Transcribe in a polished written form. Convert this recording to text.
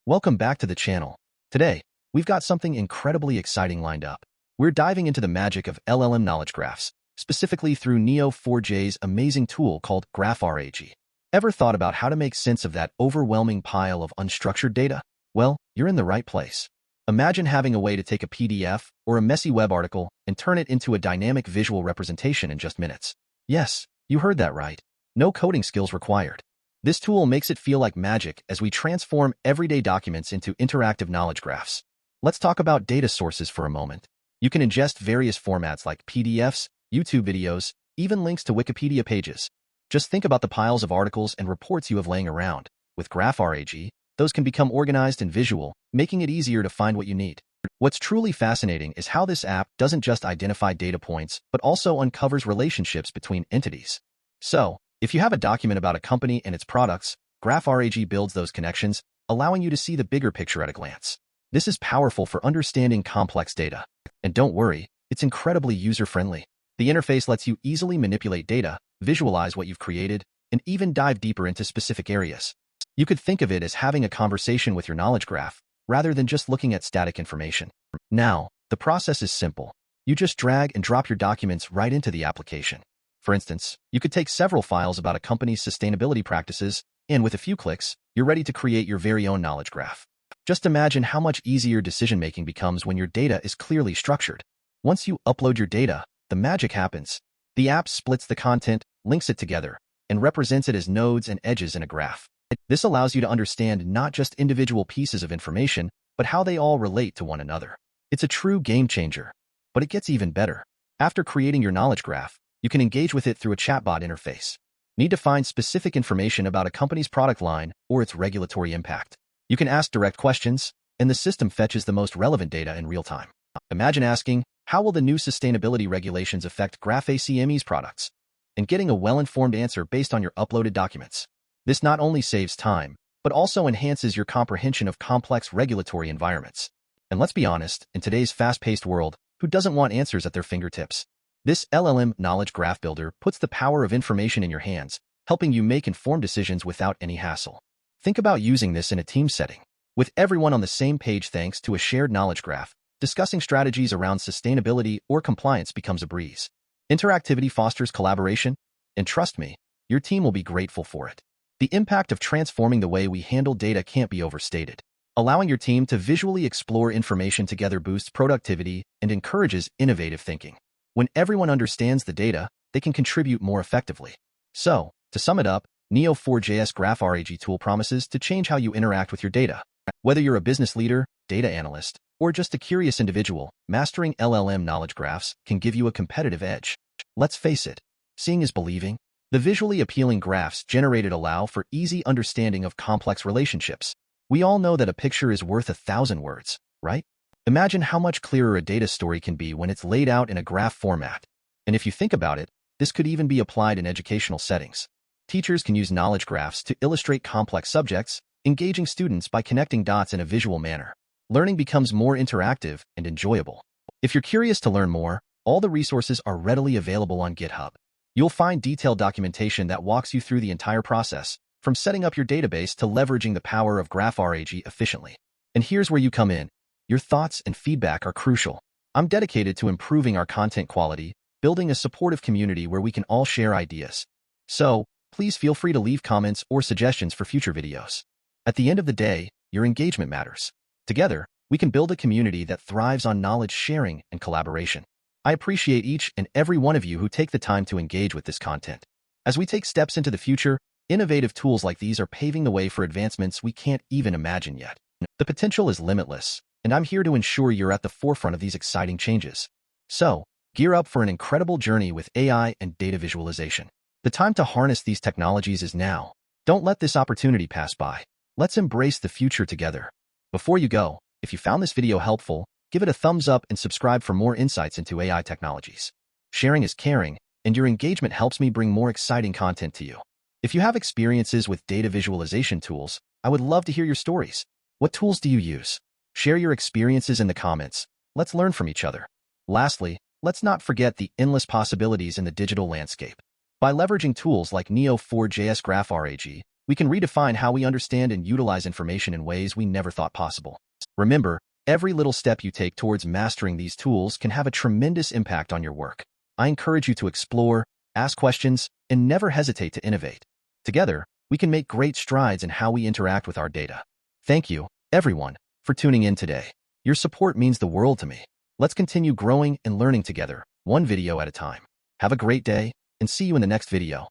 Welcome back to the channel. Today, we've got something incredibly exciting lined up. We're diving into the magic of LLM knowledge graphs, specifically through Neo4j's amazing tool called GraphRAG. Ever thought about how to make sense of that overwhelming pile of unstructured data? Well, you're in the right place. Imagine having a way to take a PDF or a messy web article and turn it into a dynamic visual representation in just minutes. Yes, you heard that right. No coding skills required. This tool makes it feel like magic as we transform everyday documents into interactive knowledge graphs. Let's talk about data sources for a moment. You can ingest various formats like PDFs, YouTube videos, even links to Wikipedia pages. Just think about the piles of articles and reports you have laying around. With GraphRAG, those can become organized and visual, making it easier to find what you need. What's truly fascinating is how this app doesn't just identify data points, but also uncovers relationships between entities. So, if you have a document about a company and its products, GraphRAG builds those connections, allowing you to see the bigger picture at a glance. This is powerful for understanding complex data. And don't worry, it's incredibly user-friendly. The interface lets you easily manipulate data, visualize what you've created, and even dive deeper into specific areas. You could think of it as having a conversation with your knowledge graph, rather than just looking at static information. Now, the process is simple. You just drag and drop your documents right into the application. For instance, you could take several files about a company's sustainability practices, and with a few clicks, you're ready to create your very own knowledge graph. Just imagine how much easier decision-making becomes when your data is clearly structured. Once you upload your data, the magic happens. The app splits the content, links it together, and represents it as nodes and edges in a graph. This allows you to understand not just individual pieces of information, but how they all relate to one another. It's a true game changer. But it gets even better. After creating your knowledge graph, you can engage with it through a chatbot interface. Need to find specific information about a company's product line or its regulatory impact. You can ask direct questions, and the system fetches the most relevant data in real time. Imagine asking, how will the new sustainability regulations affect GraphACME's products? And getting a well-informed answer based on your uploaded documents. This not only saves time, but also enhances your comprehension of complex regulatory environments. And let's be honest, in today's fast-paced world, who doesn't want answers at their fingertips? This LLM Knowledge Graph Builder puts the power of information in your hands, helping you make informed decisions without any hassle. Think about using this in a team setting. With everyone on the same page thanks to a shared knowledge graph, discussing strategies around sustainability or compliance becomes a breeze. Interactivity fosters collaboration, and trust me, your team will be grateful for it. The impact of transforming the way we handle data can't be overstated. Allowing your team to visually explore information together boosts productivity and encourages innovative thinking. When everyone understands the data, they can contribute more effectively. So, to sum it up, Neo4j's GraphRAG tool promises to change how you interact with your data. Whether you're a business leader, data analyst, or just a curious individual, mastering LLM knowledge graphs can give you a competitive edge. Let's face it, seeing is believing. The visually appealing graphs generated allow for easy understanding of complex relationships. We all know that a picture is worth 1,000 words, right? Imagine how much clearer a data story can be when it's laid out in a graph format. And if you think about it, this could even be applied in educational settings. Teachers can use knowledge graphs to illustrate complex subjects, engaging students by connecting dots in a visual manner. Learning becomes more interactive and enjoyable. If you're curious to learn more, all the resources are readily available on GitHub. You'll find detailed documentation that walks you through the entire process, from setting up your database to leveraging the power of GraphRAG efficiently. And here's where you come in. Your thoughts and feedback are crucial. I'm dedicated to improving our content quality, building a supportive community where we can all share ideas. So, please feel free to leave comments or suggestions for future videos. At the end of the day, your engagement matters. Together, we can build a community that thrives on knowledge sharing and collaboration. I appreciate each and every one of you who take the time to engage with this content. As we take steps into the future, innovative tools like these are paving the way for advancements we can't even imagine yet. The potential is limitless, and I'm here to ensure you're at the forefront of these exciting changes. So, gear up for an incredible journey with AI and data visualization. The time to harness these technologies is now. Don't let this opportunity pass by. Let's embrace the future together. Before you go, if you found this video helpful, give it a thumbs up and subscribe for more insights into AI technologies. Sharing is caring, and your engagement helps me bring more exciting content to you. If you have experiences with data visualization tools, I would love to hear your stories. What tools do you use? Share your experiences in the comments. Let's learn from each other. Lastly, let's not forget the endless possibilities in the digital landscape. By leveraging tools like Neo4j's GraphRAG, we can redefine how we understand and utilize information in ways we never thought possible. Remember, every little step you take towards mastering these tools can have a tremendous impact on your work. I encourage you to explore, ask questions, and never hesitate to innovate. Together, we can make great strides in how we interact with our data. Thank you, everyone, for tuning in today. Your support means the world to me. Let's continue growing and learning together, one video at a time. Have a great day, and see you in the next video.